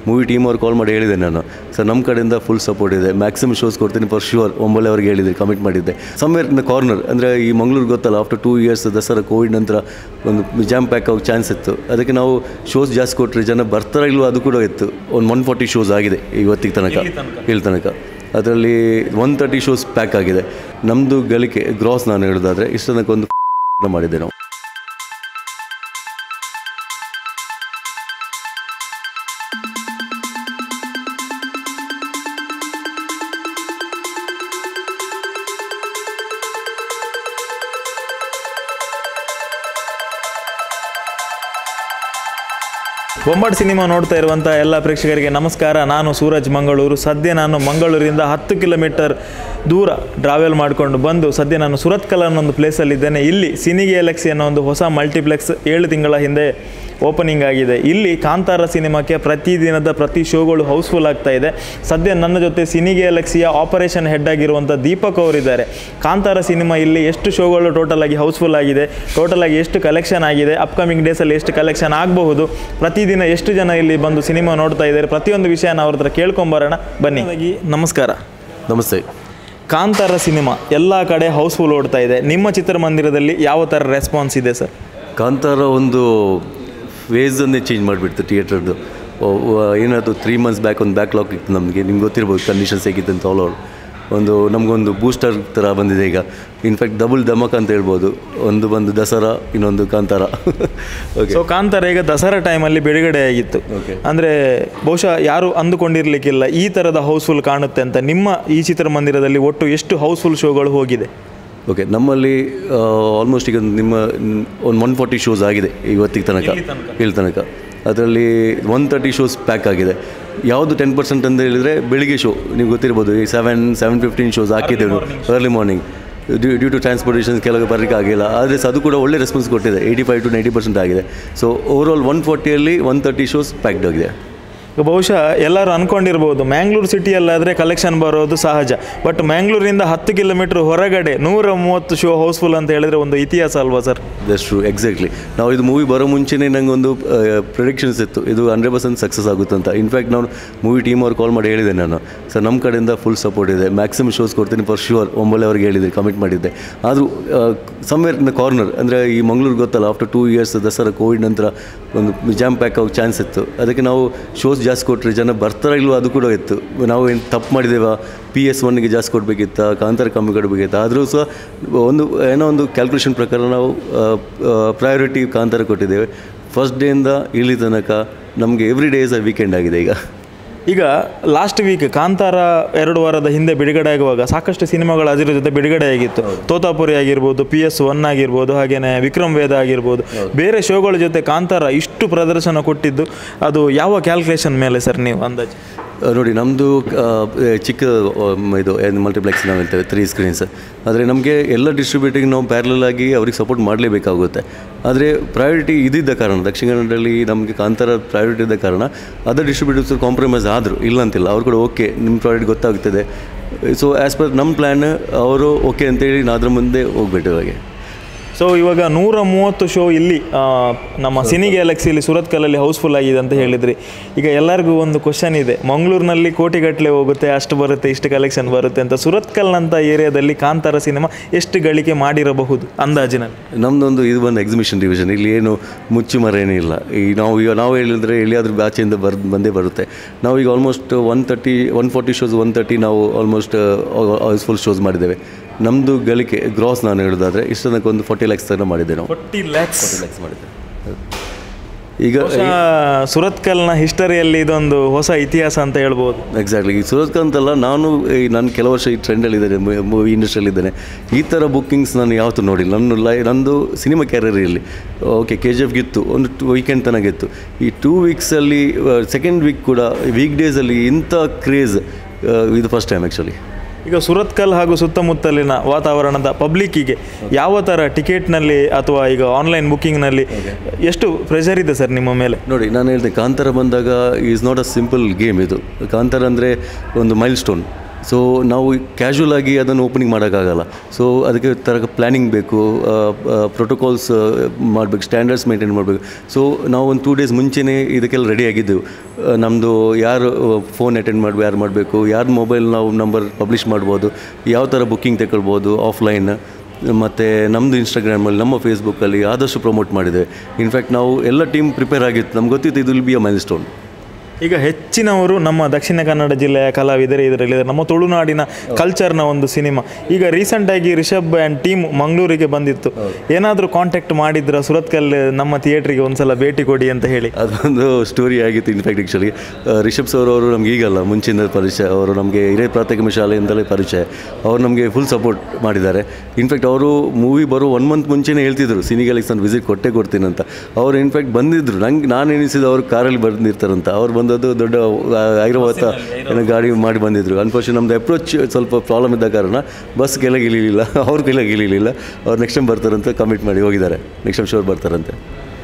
Movie team ಅವ್ರು ಕಾಲ್ ಮಾಡಿ ಹೇಳಿದೆ ನಾನು, ಸರ್ ನಮ್ಮ ಕಡೆಯಿಂದ ಫುಲ್ ಸಪೋರ್ಟ್ ಇದೆ, ಮ್ಯಾಕ್ಸಿಮಮ್ ಶೋಸ್ ಕೊಡ್ತೀನಿ ಫಾರ್ ಶ್ಯೂರ್. ಒಂಬಳೆ ಅವ್ರಿಗೆ ಹೇಳಿದೆ, ಕಮಿಟ್ ಮಾಡಿದ್ದೆ. ಸಮ್ವೇರ್ ಇನ್ ದ ಕಾರ್ನರ್ ಅಂದರೆ ಈ ಮಂಗಳೂರು ಗೊತ್ತಲ್ಲ, ಆಫ್ಟರ್ 2 years ದಸರಾ ಕೋವಿಡ್ ನಂತರ ಒಂದು ಜಾಮ್ ಪ್ಯಾಕ್ ಆಗೋ ಚಾನ್ಸ್ ಇತ್ತು. ಅದಕ್ಕೆ ನಾವು ಶೋಸ್ ಜಾಸ್ತಿ ಕೊಟ್ಟರೆ ಜನ ಬರ್ತಾರ ಇಲ್ವೋ ಅದು ಕೂಡ ಇತ್ತು. ಒಂದು 140 ಶೋಸ್ ಆಗಿದೆ ಇವತ್ತಿಗೆ ತನಕ, ಇಲ್ಲಿ ತನಕ. ಅದರಲ್ಲಿ 130 ಶೋಸ್ ಪ್ಯಾಕ್ ಆಗಿದೆ. ನಮ್ಮದು ಗಳಿಕೆ ಗ್ರಾಸ್ ನಾನು ಹೇಳೋದಾದರೆ ಇಷ್ಟು ತನಕ ಒಂದು ಮಾಡಿದ್ದೆ ನಾವು. ಬೊಂಬಾಟ್ ಸಿನಿಮಾ ನೋಡ್ತಾ ಇರುವಂಥ ಎಲ್ಲ ಪ್ರೇಕ್ಷಕರಿಗೆ ನಮಸ್ಕಾರ. ನಾನು ಸೂರಜ್ ಮಂಗಳೂರು. ಸದ್ಯ ನಾನು ಮಂಗಳೂರಿಂದ 10 ಕಿಲೋಮೀಟರ್ ದೂರ ಟ್ರಾವೆಲ್ ಮಾಡಿಕೊಂಡು ಬಂದು ಸದ್ಯ ನಾನು ಸುರತ್ಕಲ್ ಅನ್ನೋ ಒಂದು ಪ್ಲೇಸಲ್ಲಿದ್ದೇನೆ. ಇಲ್ಲಿ ಸಿನಿ ಗ್ಯಾಲಕ್ಸಿ ಅನ್ನೋ ಒಂದು ಹೊಸ ಮಲ್ಟಿಪ್ಲೆಕ್ಸ್ 7 ತಿಂಗಳ ಹಿಂದೆ ಓಪನಿಂಗ್ ಆಗಿದೆ. ಇಲ್ಲಿ ಕಾಂತಾರ ಸಿನಿಮಾಕ್ಕೆ ಪ್ರತಿದಿನದ ಪ್ರತಿ ಶೋಗಳು ಹೌಸ್ಫುಲ್ ಆಗ್ತಾ ಇದೆ. ಸದ್ಯ ನನ್ನ ಜೊತೆ ಸಿನಿ ಗ್ಯಾಲಕ್ಸಿಯ ಆಪರೇಷನ್ ಹೆಡ್ ಆಗಿರುವಂಥ ದೀಪಕ್ ಅವರಿದ್ದಾರೆ. ಕಾಂತಾರ ಸಿನಿಮಾ ಇಲ್ಲಿ ಎಷ್ಟು ಶೋಗಳು ಟೋಟಲ್ ಆಗಿ ಹೌಸ್ಫುಲ್ ಆಗಿದೆ, ಟೋಟಲ್ ಆಗಿ ಎಷ್ಟು ಕಲೆಕ್ಷನ್ ಆಗಿದೆ, ಅಪ್ಕಮಿಂಗ್ ಡೇಸಲ್ಲಿ ಎಷ್ಟು ಕಲೆಕ್ಷನ್ ಆಗಬಹುದು, ಪ್ರತಿದಿನ ಎಷ್ಟು ಜನ ಇಲ್ಲಿ ಬಂದು ಸಿನಿಮಾ ನೋಡ್ತಾ ಇದ್ದಾರೆ, ಪ್ರತಿಯೊಂದು ವಿಷಯನ ಅವ್ರ ಹತ್ರ ಕೇಳ್ಕೊಂಬರೋಣ ಬನ್ನಿ. ನಮಸ್ಕಾರ. ನಮಸ್ತೆ. ಕಾಂತಾರ ಸಿನಿಮಾ ಎಲ್ಲ ಕಡೆ ಹೌಸ್ಫುಲ್ ಓಡ್ತಾ ಇದೆ. ನಿಮ್ಮ ಚಿತ್ರಮಂದಿರದಲ್ಲಿ ಯಾವ ಥರ ರೆಸ್ಪಾನ್ಸ್ ಇದೆ ಸರ್? ಕಾಂತಾರ ಒಂದು ಫೇಸನ್ನೇ ಚೇಂಜ್ ಮಾಡಿಬಿಡ್ತು ಥಿಯೇಟ್ರದ್ದು. ಏನಾದರೂ 3 months ಬ್ಯಾಕ್ ಒಂದು ಬ್ಯಾಕ್ಲಾಗ್ ಇತ್ತು ನಮಗೆ, ನಿಮ್ಗೆ ಗೊತ್ತಿರ್ಬೋದು ಕಂಡೀಷನ್ಸ್ ಹೇಗಿತ್ತು ಅಂತ. ಒಂದು ನಮಗೊಂದು ಬೂಸ್ಟರ್ ಥರ ಬಂದಿದೆ ಈಗ. ಇನ್ಫ್ಯಾಕ್ಟ್ ಡಬಲ್ ಧಮಕ ಅಂತ ಹೇಳ್ಬೋದು. ಒಂದು ಬಂದು ದಸರಾ, ಇನ್ನೊಂದು ಕಾಂತಾರ. ಸೊ ಕಾಂತಾರ ಈಗ ದಸರಾ ಟೈಮಲ್ಲಿ ಬಿಡುಗಡೆ ಆಗಿತ್ತು. ಅಂದರೆ ಬಹುಶಃ ಯಾರು ಅಂದುಕೊಂಡಿರಲಿಕ್ಕಿಲ್ಲ ಈ ಥರದ ಹೌಸ್ಫುಲ್ ಕಾಣುತ್ತೆ ಅಂತ. ನಿಮ್ಮ ಈ ಚಿತ್ರಮಂದಿರದಲ್ಲಿ ಒಟ್ಟು ಎಷ್ಟು ಹೌಸ್ಫುಲ್ ಶೋಗಳು ಹೋಗಿದೆ? ಓಕೆ, ನಮ್ಮಲ್ಲಿ ಆಲ್ಮೋಸ್ಟ್ ಈಗ ನಿಮ್ಮ ಒಂದು 140 ಶೋಸ್ ಆಗಿದೆ ಇವತ್ತಿಗೆ ತನಕ, ಇಲ್ಲಿ ತನಕ. ಅದರಲ್ಲಿ 130 ಶೋಸ್ ಪ್ಯಾಕ್ ಆಗಿದೆ. ಯಾವುದು 10% ಅಂತ ಹೇಳಿದರೆ ಬೆಳಿಗ್ಗೆ ಶೋ, ನೀವು ಗೊತ್ತಿರ್ಬೋದು, ಈ 7-7:15 ಶೋಸ್ ಹಾಕಿದ್ದೇವೆ early morning. Due to transportation ಕೆಲವು ಬರಲಿಕ್ಕೆ ಆಗಿಲ್ಲ. ಆದರೆ ಅದು ಕೂಡ ಒಳ್ಳೆ ರೆಸ್ಪಾನ್ಸ್ ಕೊಟ್ಟಿದೆ, 85 to 90% ಆಗಿದೆ. ಸೊ ಓವರಾಲ್ 140ಯಲ್ಲಿ 130 ಶೋಸ್ ಪ್ಯಾಕ್ಡ್ ಆಗಿದೆ. ಬಹುಶಃ ಎಲ್ಲರೂ ಅಂದ್ಕೊಂಡಿರ್ಬೋದು ಮ್ಯಾಂಗ್ಳೂರು ಸಿಟಿಯಲ್ಲಾದರೆ ಕಲೆಕ್ಷನ್ ಬರೋದು ಸಹಜ, ಬಟ್ ಮ್ಯಾಂಗ್ಳೂರಿಂದ 10 ಕಿಲೋಮೀಟ್ರ್ ಹೊರಗಡೆ 130 ಶೋ ಹೌಸ್ಫುಲ್ ಅಂತ ಹೇಳಿದರೆ ಒಂದು ಇತಿಹಾಸ ಅಲ್ವಾ ಸರ್? That's true, exactly. ನಾವು ಇದು ಮೂವಿ ಬರೋ ಮುಂಚೆನೇ ನಂಗೆ ಒಂದು ಪ್ರಿಡಿಕ್ಷನ್ಸ್ ಇತ್ತು, ಇದು 100% ಸಕ್ಸಸ್ ಆಗುತ್ತೆ ಅಂತ. ಇನ್ಫ್ಯಾಕ್ಟ್ ನಾನು ಮೂವಿ ಟೀಮ್ ಅವ್ರು ಕಾಲ್ ಮಾಡಿ ಹೇಳಿದೆ ನಾನು, ಸರ್ ನಮ್ಮ ಕಡೆಯಿಂದ ಫುಲ್ ಸಪೋರ್ಟ್ ಇದೆ, ಮ್ಯಾಕ್ಸಿಮಮ್ ಶೋಸ್ ಕೊಡ್ತೀನಿ ಫಾರ್ ಶ್ಯೂರ್. ಒಂಬಳೆ ಅವ್ರಿಗೆ ಹೇಳಿದೆ, ಕಮಿಟ್ ಮಾಡಿದ್ದೆ. ಆದರೂ ಸಮ್ವೇರ್ ಇನ್ ದ ಕಾರ್ನರ್ ಅಂದರೆ ಈ ಮಂಗಳೂರು ಗೊತ್ತಲ್ಲ, ಆಫ್ಟರ್ 2 years ದಸರಾ ಕೋವಿಡ್ ನಂತರ ಒಂದು ಜಾಮ್ ಪ್ಯಾಕ್ ಆಗೋ ಚಾನ್ಸ್ ಇತ್ತು. ಅದಕ್ಕೆ ನಾವು ಶೋಸ್ ಜಾಸ್ತಿ ಕೊಟ್ಟರೆ ಜನ ಬರ್ತಾರ ಇಲ್ವೋ ಅದು ಕೂಡ ಇತ್ತು. ನಾವು ಏನು ತಪ್ಪು ಮಾಡಿದ್ದೇವೆ, PS1ಗೆ ಜಾಸ್ತಿ ಕೊಡಬೇಕಿತ್ತ, ಕಾಂತಾರ ಕಮ್ಮಿ ಕೊಡಬೇಕಿತ್ತ. ಆದರೂ ಸಹ ಏನೋ ಒಂದು ಕ್ಯಾಲ್ಕುಲೇಷನ್ ಪ್ರಕಾರ ನಾವು ಪ್ರಯಾರಿಟಿ ಕಾಂತಾರ ಕೊಟ್ಟಿದ್ದೇವೆ. ಫಸ್ಟ್ ಡೇಯಿಂದ ಇಲ್ಲಿ ತನಕ ನಮಗೆ every day is a weekend ಆಗಿದೆ ಈಗ. ಲಾಸ್ಟ್ ವೀಕ್ ಕಾಂತಾರ 2 ವಾರದ ಹಿಂದೆ ಬಿಡುಗಡೆ ಆಗುವಾಗ ಸಾಕಷ್ಟು ಸಿನಿಮಾಗಳು ಅದರ ಜೊತೆ ಬಿಡುಗಡೆ ಆಗಿತ್ತು. ತೋತಾಪುರಿ ಆಗಿರ್ಬೋದು, PS1 ಆಗಿರ್ಬೋದು, ಹಾಗೆಯೇ ವಿಕ್ರಮ್ ವೇದ ಆಗಿರ್ಬೋದು, ಬೇರೆ ಶೋಗಳ ಜೊತೆ ಕಾಂತಾರ ಇಷ್ಟು ಪ್ರದರ್ಶನ ಕೊಟ್ಟಿದ್ದು ಅದು ಯಾವ ಕ್ಯಾಲ್ಕುಲೇಷನ್ ಮೇಲೆ ಸರ್ ನೀವು ಅಂದಾಜು? ನೋಡಿ, ನಮ್ಮದು ಚಿಕ್ಕ ಇದು ಮಲ್ಟಿಪ್ಲೆಕ್ಸ್ ನಾವು ಹೇಳ್ತೇವೆ, 3 screens. ಆದರೆ ನಮಗೆ ಎಲ್ಲ ಡಿಸ್ಟ್ರಿಬ್ಯೂಟಿಗೆ ನಾವು ಪ್ಯಾರಲಲ್ ಆಗಿ ಅವ್ರಿಗೆ ಸಪೋರ್ಟ್ ಮಾಡಲೇಬೇಕಾಗುತ್ತೆ. ಆದರೆ ಪ್ರಯಾರಿಟಿ ಇದ್ದಿದ್ದ ಕಾರಣ, ದಕ್ಷಿಣ ಕನ್ನಡದಲ್ಲಿ ನಮಗೆ ಕಾಂತಾರ ಪ್ರಯಾರಿಟಿ ಇದ್ದ ಕಾರಣ ಅದರ್ ಡಿಸ್ಟ್ರಿಬ್ಯೂಟರ್ಸ್ ಕಾಂಪ್ರಮೈಸ್ ಆದರು, ಇಲ್ಲ ಅಂತಿಲ್ಲ. ಅವ್ರು ಕೂಡ ಓಕೆ, ನಿಮ್ಮ ಪ್ರಾಡಕ್ಟ್ ಗೊತ್ತಾಗ್ತದೆ. ಸೊ ಆ್ಯಸ್ ಪರ್ ನಮ್ಮ ಪ್ಲ್ಯಾನ್ ಅವರು ಓಕೆ ಅಂತೇಳಿ ನಾವು ಅದ್ರ ಮುಂದೆ ಹೋಗ್ಬಿಟ್ಟು ಇವಾಗೆ. ಸೊ ಇವಾಗ 130 ಶೋ ಇಲ್ಲಿ ನಮ್ಮ ಸಿನಿ ಗ್ಯಾಲಕ್ಸಿಯಲ್ಲಿ ಸುರತ್ಕಲ್ಲಲ್ಲಿ ಹೌಸ್ಫುಲ್ ಆಗಿದೆ ಅಂತ ಹೇಳಿದ್ರಿ. ಈಗ ಎಲ್ಲರಿಗೂ ಒಂದು ಕ್ವಶನ್ ಇದೆ, ಮಂಗಳೂರಿನಲ್ಲಿ ಕೋಟಿಗಟ್ಟಲೆ ಹೋಗುತ್ತೆ, ಅಷ್ಟು ಬರುತ್ತೆ, ಇಷ್ಟು ಕಲೆಕ್ಷನ್ ಬರುತ್ತೆ ಅಂತ. ಸುರತ್ಕಲ್ನಂಥ ಏರಿಯಾದಲ್ಲಿ ಕಾಂತಾರ ಸಿನಿಮಾ ಎಷ್ಟು ಗಳಿಕೆ ಮಾಡಿರಬಹುದು ಅಂದಾಜಿನಲ್ಲಿ? ನಮ್ಮದೊಂದು ಇದು ಒಂದು ಎಕ್ಸಿಬಿಷನ್ ಡಿವಿಷನ್, ಇಲ್ಲಿ ಏನು ಮುಚ್ಚು ಮರ ಏನಿಲ್ಲ. ಈ ನಾವು ಹೇಳಿದ್ರೆ ಎಲ್ಲಿಯಾದರೂ ಆಚೆಯಿಂದ ಬಂದೇ ಬರುತ್ತೆ. ನಾವೀಗ ಆಲ್ಮೋಸ್ಟ್ 140 ಶೋಸ್ 130 ನಾವು ಆಲ್ಮೋಸ್ಟ್ ಹೌಸ್ಫುಲ್ ಶೋಸ್ ಮಾಡಿದ್ದೇವೆ. ನಮ್ಮದು ಗಳಿಕೆ ಗ್ರಾಸ್ ನಾನು ಹೇಳೋದಾದರೆ ಇಷ್ಟು ತನಕ ಒಂದು 40 lakhs ತನಕ ಮಾಡಿದ್ದೆ ನಾವು. 40 lakhs ಮಾಡಿದ್ದೆ. ಈಗ ಸುರತ್ಕಲ್ನ ಹಿಸ್ಟರಿಯಲ್ಲಿ ಇದೊಂದು ಹೊಸ ಇತಿಹಾಸ ಅಂತ ಹೇಳ್ಬೋದು. ಎಕ್ಸಾಕ್ಟ್ಲಿ. ಈ ಸುರತ್ಕಲ್ ಅಂತಲ್ಲ, ನಾನು ಕೆಲವು ವರ್ಷ ಈ ಟ್ರೆಂಡಲ್ಲಿದ್ದೇನೆ, ಮೂವಿ ಇಂಡಸ್ಟ್ರಿಯಲ್ಲಿದ್ದೇನೆ. ಈ ಥರ ಬುಕ್ಕಿಂಗ್ಸ್ ನಾನು ಯಾವತ್ತೂ ನೋಡಿಲ್ಲ. ನಂದು ಸಿನಿಮಾ ಕ್ಯಾರಿಯರಲ್ಲಿ ಓಕೆ KGF ಗಿತ್ತು, ಒಂದು ವೀಕೆಂಡ್ ತನಕ ಇತ್ತು. ಈ 2 weeksಲ್ಲಿ ಸೆಕೆಂಡ್ ವೀಕ್ ಕೂಡ ವೀಕ್ ಡೇಸಲ್ಲಿ ಇಂಥ ಕ್ರೇಜ್ ಇದು ಫಸ್ಟ್ ಟೈಮ್ ಆ್ಯಕ್ಚುಲಿ. ಈಗ ಸುರತ್ಕಲ್ ಹಾಗೂ ಸುತ್ತಮುತ್ತಲಿನ ವಾತಾವರಣದ ಪಬ್ಲಿಕ್ಕಿಗೆ ಯಾವ ಥರ ಟಿಕೆಟ್ನಲ್ಲಿ ಅಥವಾ ಈಗ ಆನ್ಲೈನ್ ಬುಕ್ಕಿಂಗ್ನಲ್ಲಿ ಎಷ್ಟು ಪ್ರೆಷರ್ ಇದೆ ಸರ್ ನಿಮ್ಮ ಮೇಲೆ? ನೋಡಿ, ನಾನು ಹೇಳಿದೆ ಕಾಂತಾರ ಬಂದಾಗ is not a simple game. ಇದು ಕಾಂತಾರ ಅಂದರೆ ಒಂದು ಮೈಲ್ ಸ್ಟೋನ್. ಸೊ ನಾವು ಕ್ಯಾಶುವಲ್ ಆಗಿ ಅದನ್ನು ಓಪನಿಂಗ್ ಮಾಡೋಕ್ಕಾಗಲ್ಲ. ಸೊ ಅದಕ್ಕೆ ಥರ ಪ್ಲ್ಯಾನಿಂಗ್ ಬೇಕು, ಪ್ರೋಟೋಕಾಲ್ಸ್ ಮಾಡಬೇಕು, ಸ್ಟ್ಯಾಂಡರ್ಡ್ಸ್ ಮೇಂಟೈನ್ ಮಾಡಬೇಕು. ಸೊ ನಾವು ಒಂದು 2 ಡೇಸ್ ಮುಂಚೆನೇ ಇದಕ್ಕೆಲ್ಲ ರೆಡಿ ಆಗಿದ್ದೆವು. ನಮ್ಮದು ಯಾರು ಫೋನ್ ಅಟೆಂಡ್ ಮಾಡಬೇಕು, ಯಾರು ಮಾಡಬೇಕು, ಯಾರು ಮೊಬೈಲ್ ನಾವು ನಂಬರ್ ಪಬ್ಲಿಷ್ ಮಾಡ್ಬೋದು, ಯಾವ ಥರ ಬುಕ್ಕಿಂಗ್ ತಗೊಳ್ಬೋದು ಆಫ್ಲೈನ್, ಮತ್ತು ನಮ್ಮದು ಇನ್ಸ್ಟಾಗ್ರಾಮಲ್ಲಿ, ನಮ್ಮ ಫೇಸ್ಬುಕ್ಕಲ್ಲಿ ಆದಷ್ಟು ಪ್ರಮೋಟ್ ಮಾಡಿದ್ದೇವೆ. ಇನ್ಫ್ಯಾಕ್ಟ್ ನಾವು ಎಲ್ಲ ಟೀಮ್ ಪ್ರಿಪೇರ್ ಆಗಿತ್ತು, ನಮ್ಗೆ ಗೊತ್ತಿತ್ತು ಇದು will be a milestone. ಈಗ ಹೆಚ್ಚಿನವರು ನಮ್ಮ ದಕ್ಷಿಣ ಕನ್ನಡ ಜಿಲ್ಲೆಯ ಕಲಾವಿದರೆ ಇದರಲ್ಲಿದ್ದಾರೆ, ನಮ್ಮ ತುಳುನಾಡಿನ ಕಲ್ಚರ್ನ ಒಂದು ಸಿನಿಮಾ. ಈಗ ರೀಸೆಂಟಾಗಿ ರಿಷಬ್ ಆ್ಯಂಡ್ ಟೀಮ್ ಮಂಗಳೂರಿಗೆ ಬಂದಿತ್ತು. ಏನಾದರೂ ಕಾಂಟ್ಯಾಕ್ಟ್ ಮಾಡಿದ್ರ ಸುರತ್ಕಲ್ ನಮ್ಮ ಥಿಯೇಟ್ರಿಗೆ ಒಂದ್ಸಲ ಭೇಟಿ ಕೊಡಿ ಅಂತ ಹೇಳಿ? ಅದೊಂದು ಸ್ಟೋರಿ ಆಗಿತ್ತು. ಇನ್ಫ್ಯಾಕ್ಟ್ ಆ್ಯಕ್ಚುಲಿ ರಿಷಬ್ ಸರ್ ಅವರು ನಮ್ಗೆ ಈಗಲ್ಲ, ಮುಂಚಿನ ಪರಿಚಯ. ಅವರು ನಮಗೆ ಹಿರಿಯ ಪ್ರಾಥಮಿಕ ಶಾಲೆಯಿಂದಲೇ ಪರಿಚಯ. ಅವರು ನಮಗೆ ಫುಲ್ ಸಪೋರ್ಟ್ ಮಾಡಿದ್ದಾರೆ. ಇನ್ಫ್ಯಾಕ್ಟ್ ಅವರು ಮೂವಿ ಬರೋ 1 ಮಂತ್ ಮುಂಚೆನೇ ಹೇಳ್ತಿದ್ರು ಸಿನಿಗ್ಯಾಲಕ್ಸಿ ನಾನು ವಿಸಿಟ್ ಕೊಡ್ತೀನಿ ಅಂತ. ಅವರು ಇನ್ಫ್ಯಾಕ್ಟ್ ಬಂದಿದ್ದರು. ನಾನು ಎನಿಸಿದ ಅವರು ಕಾರಲ್ಲಿ ಬಂದಿರ್ತಾರಂತ. ಅವ್ರು ಬಂದದ್ದು ದೊಡ್ಡ ಐರಾವತ ಗಾಡಿ ಮಾಡಿ ಬಂದಿದ್ದರು. ಅನ್ಫಾರ್ಚುನೇಟ್ ನಮ್ಮದು ಅಪ್ರೋಚ್ ಸ್ವಲ್ಪ ಪ್ರಾಬ್ಲಮ್ ಇದ್ದ ಕಾರಣ ಬಸ್ ಕೆಳಗೆ ಇಳಿಲಿಲ್ಲ, ಅವ್ರ ಕೆಳಗೆ ಇಳಿಲಿಲ್ಲ. ಅವ್ರು ನೆಕ್ಸ್ಟ್ ಟೈಮ್ ಬರ್ತಾರಂತ ಕಮಿಟ್ ಮಾಡಿ ಹೋಗಿದ್ದಾರೆ. ನೆಕ್ಸ್ಟ್ ಟೈಮ್ ಶೋರ್ ಬರ್ತಾರಂತೆ.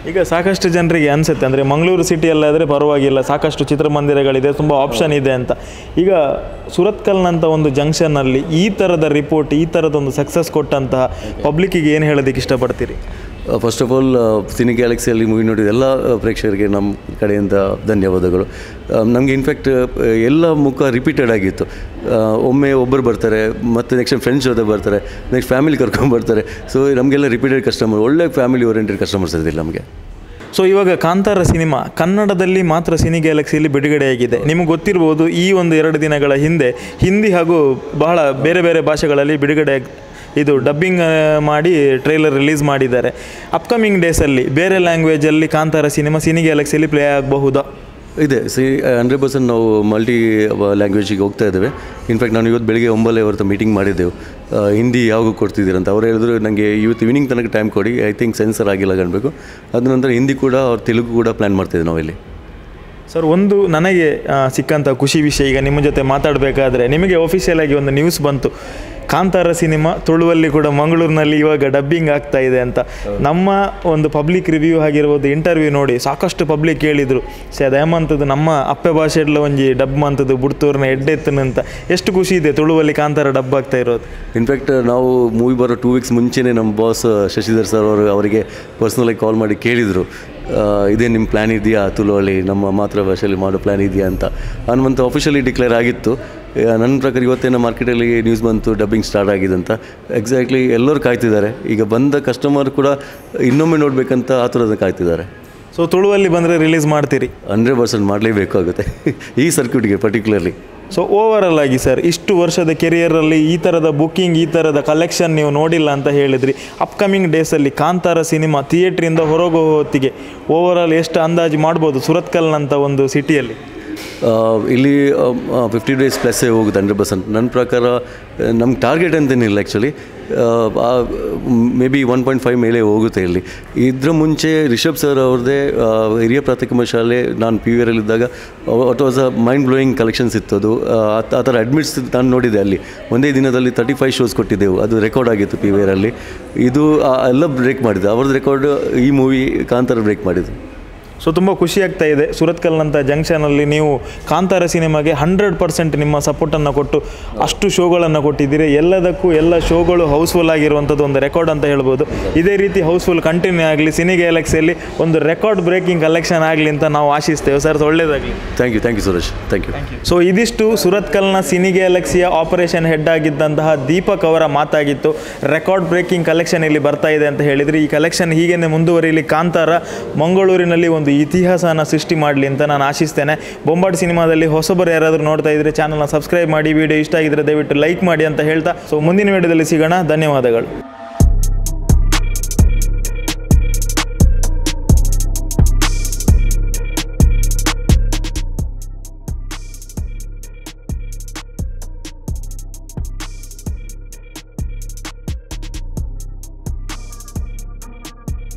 ಈಗ ಸಾಕಷ್ಟು ಜನರಿಗೆ ಅನಿಸುತ್ತೆ, ಅಂದರೆ ಮಂಗಳೂರು ಸಿಟಿಯಲ್ಲಾದರೆ ಪರವಾಗಿಲ್ಲ, ಸಾಕಷ್ಟು ಚಿತ್ರಮಂದಿರಗಳಿದೆ, ತುಂಬ ಆಪ್ಷನ್ ಇದೆ ಅಂತ. ಈಗ ಸುರತ್ಕಲ್ನಂಥ ಒಂದು ಜಂಕ್ಷನ್ನಲ್ಲಿ ಈ ಥರದ ರಿಪೋರ್ಟ್, ಈ ಥರದೊಂದು ಸಕ್ಸಸ್ ಕೊಟ್ಟಂತಹ ಪಬ್ಲಿಕ್ಕಿಗೆ ಏನು ಹೇಳೋದಕ್ಕೆ ಇಷ್ಟಪಡ್ತೀರಿ? ಫಸ್ಟ್ ಆಫ್ ಆಲ್ ಸಿನಿ ಗ್ಯಾಲಕ್ಸಿಯಲ್ಲಿ ಮೂವಿ ನೋಡಿದ ಎಲ್ಲ ಪ್ರೇಕ್ಷಕರಿಗೆ ನಮ್ಮ ಕಡೆಯಿಂದ ಧನ್ಯವಾದಗಳು. ನಮಗೆ ಇನ್ಫ್ಯಾಕ್ಟ್ ಎಲ್ಲ ಮುಖ ರಿಪೀಟೆಡ್ ಆಗಿತ್ತು. ಒಮ್ಮೆ ಒಬ್ಬರು ಬರ್ತಾರೆ, ಮತ್ತು ನೆಕ್ಸ್ಟ್ ಟೈಮ್ ಫ್ರೆಂಡ್ಸ್ ಜೊತೆ ಬರ್ತಾರೆ, ನೆಕ್ಸ್ಟ್ ಫ್ಯಾಮಿಲಿ ಕರ್ಕೊಂಡು ಬರ್ತಾರೆ. ಸೊ ನಮಗೆಲ್ಲ ರಿಪೀಟೆಡ್ ಕಸ್ಟಮರ್, ಒಳ್ಳೆ ಫ್ಯಾಮಿಲಿ ಓರಿಯೆಂಟೆಡ್ ಕಸ್ಟಮರ್ಸ್ ಇದ್ದಿಲ್ಲ ನಮಗೆ. ಸೊ ಇವಾಗ ಕಾಂತಾರ ಸಿನಿಮಾ ಕನ್ನಡದಲ್ಲಿ ಮಾತ್ರ ಸಿನಿ ಗ್ಯಾಲಕ್ಸಿಯಲ್ಲಿ ಬಿಡುಗಡೆಯಾಗಿದೆ. ನಿಮಗೆ ಗೊತ್ತಿರ್ಬೋದು, ಈ ಒಂದು 2 ದಿನಗಳ ಹಿಂದೆ ಹಿಂದಿ ಹಾಗೂ ಬಹಳ ಬೇರೆ ಬೇರೆ ಭಾಷೆಗಳಲ್ಲಿ ಬಿಡುಗಡೆ ಇದು ಡಬ್ಬಿಂಗ್ ಮಾಡಿ ಟ್ರೈಲರ್ ರಿಲೀಸ್ ಮಾಡಿದ್ದಾರೆ. ಅಪ್ಕಮಿಂಗ್ ಡೇಸಲ್ಲಿ ಬೇರೆ ಲ್ಯಾಂಗ್ವೇಜಲ್ಲಿ ಕಾಂತಾರ ಸಿನಿಮಾ ಸಿನಿ ಗ್ಯಾಲಕ್ಸಿಯಲ್ಲಿ ಪ್ಲೇ ಆಗಬಹುದಾ? ಇದೆ 100% ನಾವು ಮಲ್ಟಿ ಲ್ಯಾಂಗ್ವೇಜಿಗೆ ಹೋಗ್ತಾ ಇದ್ದೇವೆ. ಇನ್ಫ್ಯಾಕ್ಟ್ ನಾನು ಇವತ್ತು ಬೆಳಿಗ್ಗೆ 9 ಅವತ್ತು ಮೀಟಿಂಗ್ ಮಾಡಿದ್ದೆವು. ಹಿಂದಿ ಯಾವಾಗ ಕೊಡ್ತಿದ್ದೀರಂತ ಅವ್ರು ಹೇಳಿದ್ರು, ನನಗೆ ಇವತ್ತು ಈವ್ನಿಂಗ್ ತನಕ ಟೈಮ್ ಕೊಡಿ, ಐ ಥಿಂಕ್ ಸೆನ್ಸರ್ ಆಗಿಲ್ಲ ಕಾಣಬೇಕು. ಅದ ನಂತರ ಹಿಂದಿ ಕೂಡ ಅವ್ರು ತೆಲುಗು ಕೂಡ ಪ್ಲ್ಯಾನ್ ಮಾಡ್ತಿದ್ದೆ ನಾವಿಲ್ಲಿ. ಸರ್, ಒಂದು ನನಗೆ ಸಿಕ್ಕಂಥ ಖುಷಿ ವಿಷಯ, ಈಗ ನಿಮ್ಮ ಜೊತೆ ಮಾತಾಡಬೇಕಾದ್ರೆ ನಿಮಗೆ ಆಫಿಷಿಯಲ್ ಆಗಿ ಒಂದು ನ್ಯೂಸ್ ಬಂತು, ಕಾಂತಾರ ಸಿನಿಮಾ ತುಳುವಲ್ಲಿ ಕೂಡ ಮಂಗಳೂರಿನಲ್ಲಿ ಇವಾಗ ಡಬ್ಬಿಂಗ್ ಆಗ್ತಾ ಇದೆ ಅಂತ. ನಮ್ಮ ಒಂದು ಪಬ್ಲಿಕ್ ರಿವ್ಯೂ ಆಗಿರ್ಬೋದು, ಇಂಟರ್ವ್ಯೂ ನೋಡಿ ಸಾಕಷ್ಟು ಪಬ್ಲಿಕ್ ಹೇಳಿದರು, ಅದೇಮಂತದ್ದು ನಮ್ಮ ಅಪ್ಪೆ ಭಾಷೆಡ್ಲ ಒಂಜಿ ಡಬ್ ಮಂತದ್ದು ಬುಡ್ತೂರ್ನ ಎಡ್ಡೆತ್ತನಂತ. ಎಷ್ಟು ಖುಷಿ ಇದೆ ತುಳುವಲ್ಲಿ ಕಾಂತಾರ ಡಬ್ ಆಗ್ತಾ ಇರೋದು. ಇನ್ಫ್ಯಾಕ್ಟ್ ನಾವು ಮೂವಿ ಬರೋ 2 ವೀಕ್ಸ್ ಮುಂಚೆನೇ ನಮ್ಮ ಬಾಸ್ ಶಶಿಧರ್ ಸರ್ ಅವರಿಗೆ ಪರ್ಸ್ನಲಾಗಿ ಕಾಲ್ ಮಾಡಿ ಕೇಳಿದರು, ಇದೇ ನಿಮ್ಮ ಪ್ಲ್ಯಾನ್ ಇದೆಯಾ ತುಳುವಲ್ಲಿ ನಮ್ಮ ಮಾತೃಭಾಷೆಯಲ್ಲಿ ಮಾಡೋ ಪ್ಲ್ಯಾನ್ ಇದೆಯಾ ಅಂತ. ಹನುಮಂತ ಆಫಿಷಿಯಲಿ ಡಿಕ್ಲೇರ್ ಆಗಿತ್ತು. ನನ್ನ ಪ್ರಕಾರ ಇವತ್ತೇನೋ ಮಾರ್ಕೆಟಲ್ಲಿ ನ್ಯೂಸ್ ಬಂತು ಡಬ್ಬಿಂಗ್ ಸ್ಟಾರ್ಟ್ ಆಗಿದೆ ಅಂತ. ಎಕ್ಸಾಕ್ಟ್ಲಿ ಎಲ್ಲರೂ ಕಾಯ್ತಿದ್ದಾರೆ. ಈಗ ಬಂದ ಕಸ್ಟಮರ್ ಕೂಡ ಇನ್ನೊಮ್ಮೆ ನೋಡಬೇಕಂತ ಆತುರದ ಕಾಯ್ತಿದ್ದಾರೆ. ಸೊ ತುಳುವಲ್ಲಿ ಬಂದರೆ ರಿಲೀಸ್ ಮಾಡ್ತೀರಿ? 100% ಮಾಡಲೇಬೇಕಾಗುತ್ತೆ ಈ ಸರ್ಕ್ಯೂಟ್ಗೆ ಪರ್ಟಿಕ್ಯುಲರ್ಲಿ. ಸೊ ಓವರಾಲ್ ಆಗಿ ಸರ್, ಇಷ್ಟು ವರ್ಷದ ಕೆರಿಯರಲ್ಲಿ ಈ ಥರದ ಬುಕ್ಕಿಂಗ್, ಈ ಥರದ ಕಲೆಕ್ಷನ್ ನೀವು ನೋಡಿಲ್ಲ ಅಂತ ಹೇಳಿದ್ರಿ. ಅಪ್ಕಮಿಂಗ್ ಡೇಸಲ್ಲಿ ಕಾಂತಾರ ಸಿನಿಮಾ ಥಿಯೇಟ್ರಿಂದ ಹೊರಗೋ ಹೊತ್ತಿಗೆ ಓವರಾಲ್ ಎಷ್ಟು ಅಂದಾಜು ಮಾಡ್ಬೋದು ಸುರತ್ಕಲ್ನಂಥ ಒಂದು ಸಿಟಿಯಲ್ಲಿ? ಇಲ್ಲಿ 50 ಡೇಸ್ ಪ್ಲಸ್ಸೇ ಹೋಗುತ್ತೆ 100%. ನನ್ನ ಪ್ರಕಾರ ನಮ್ಗೆ ಟಾರ್ಗೆಟ್ ಅಂತೇನಿಲ್ಲ. ಆ್ಯಕ್ಚುಲಿ ಮೇ ಬಿ 1.5 ಮೇಲೆ ಹೋಗುತ್ತೆ ಇಲ್ಲಿ. ಇದ್ರ ಮುಂಚೆ ರಿಷಬ್ ಸರ್ ಅವ್ರದ್ದೇ ಹಿರಿಯ ಪ್ರಾಥಮಿಕ ಶಾಲೆ, ನಾನು PVR ಇದ್ದಾಗ what was a mind blowing collections ಇತ್ತು. ಅದು ಆ ಥರ ಅಡ್ಮಿಟ್ಸ್ ನಾನು ನೋಡಿದೆ. ಅಲ್ಲಿ ಒಂದೇ ದಿನದಲ್ಲಿ 35 ಶೋಸ್ ಕೊಟ್ಟಿದ್ದೆವು. ಅದು ರೆಕಾರ್ಡ್ ಆಗಿತ್ತು PVR ಅಲ್ಲಿ. ಇದು ಎಲ್ಲ ಬ್ರೇಕ್ ಮಾಡಿದೆ. ಅವ್ರದ್ದು ರೆಕಾರ್ಡ್ ಈ ಮೂವಿ ಕಾಂತಾರ ಬ್ರೇಕ್ ಮಾಡಿದೆ. ಸೊ ತುಂಬ ಖುಷಿ ಆಗ್ತಾ ಇದೆ. ಸುರತ್ಕಲ್ನಂಥ ಜಂಕ್ಷನಲ್ಲಿ ನೀವು ಕಾಂತಾರ ಸಿನಿಮಾಗೆ 100% ನಿಮ್ಮ ಸಪೋರ್ಟನ್ನು ಕೊಟ್ಟು ಅಷ್ಟು ಶೋಗಳನ್ನು ಕೊಟ್ಟಿದ್ದೀರಿ. ಎಲ್ಲದಕ್ಕೂ ಎಲ್ಲ ಶೋಗಳು ಹೌಸ್ಫುಲ್ ಆಗಿರುವಂಥದ್ದು ಒಂದು ರೆಕಾರ್ಡ್ ಅಂತ ಹೇಳ್ಬೋದು. ಇದೇ ರೀತಿ ಹೌಸ್ಫುಲ್ ಕಂಟಿನ್ಯೂ ಆಗಲಿ, ಸಿನಿ ಗ್ಯಾಲಕ್ಸಿಯಲ್ಲಿ ಒಂದು ರೆಕಾರ್ಡ್ ಬ್ರೇಕಿಂಗ್ ಕಲೆಕ್ಷನ್ ಆಗಲಿ ಅಂತ ನಾವು ಆಶಿಸ್ತೇವೆ. ಸರ್, ಒಳ್ಳೆಯದಾಗಲಿ. Thank you Suresh, thank you. So ಇದಿಷ್ಟು ಸುರತ್ಕಲ್ನ ಸಿನಿ ಗ್ಯಾಲಕ್ಸಿಯ ಆಪರೇಷನ್ ಹೆಡ್ ಆಗಿದ್ದಂತಹ ದೀಪಕ್ ಅವರ ಮಾತಾಗಿತ್ತು. ರೆಕಾರ್ಡ್ ಬ್ರೇಕಿಂಗ್ ಕಲೆಕ್ಷನ್ ಇಲ್ಲಿ ಬರ್ತಾ ಇದೆ ಅಂತ ಹೇಳಿದರೆ, ಈ ಕಲೆಕ್ಷನ್ ಹೀಗೇ ಮುಂದುವರಿಯಲಿ, ಕಾಂತಾರ ಮಂಗಳೂರಿನಲ್ಲಿ ಒಂದು ಇತಿಹಾಸನ ಸೃಷ್ಟಿ ಮಾಡಲಿ ಅಂತ ನಾನು ಆಶಿಸ್ತೇನೆ. ಬೊಂಬಾಟ್ ಸಿನಿಮಾದಲ್ಲಿ ಹೊಸಬರು ಯಾರಾದರೂ ನೋಡ್ತಾ ಇದ್ದರೆ ಚಾನಲ್ನ ಸಬ್ಸ್ಕ್ರೈಬ್ ಮಾಡಿ, ವಿಡಿಯೋ ಇಷ್ಟ ಆಗಿದ್ದರೆ ದಯವಿಟ್ಟು ಲೈಕ್ ಮಾಡಿ ಅಂತ ಹೇಳ್ತಾ, ಸೊ ಮುಂದಿನ ವಿಡಿಯೋದಲ್ಲಿ ಸಿಗೋಣ. ಧನ್ಯವಾದಗಳು.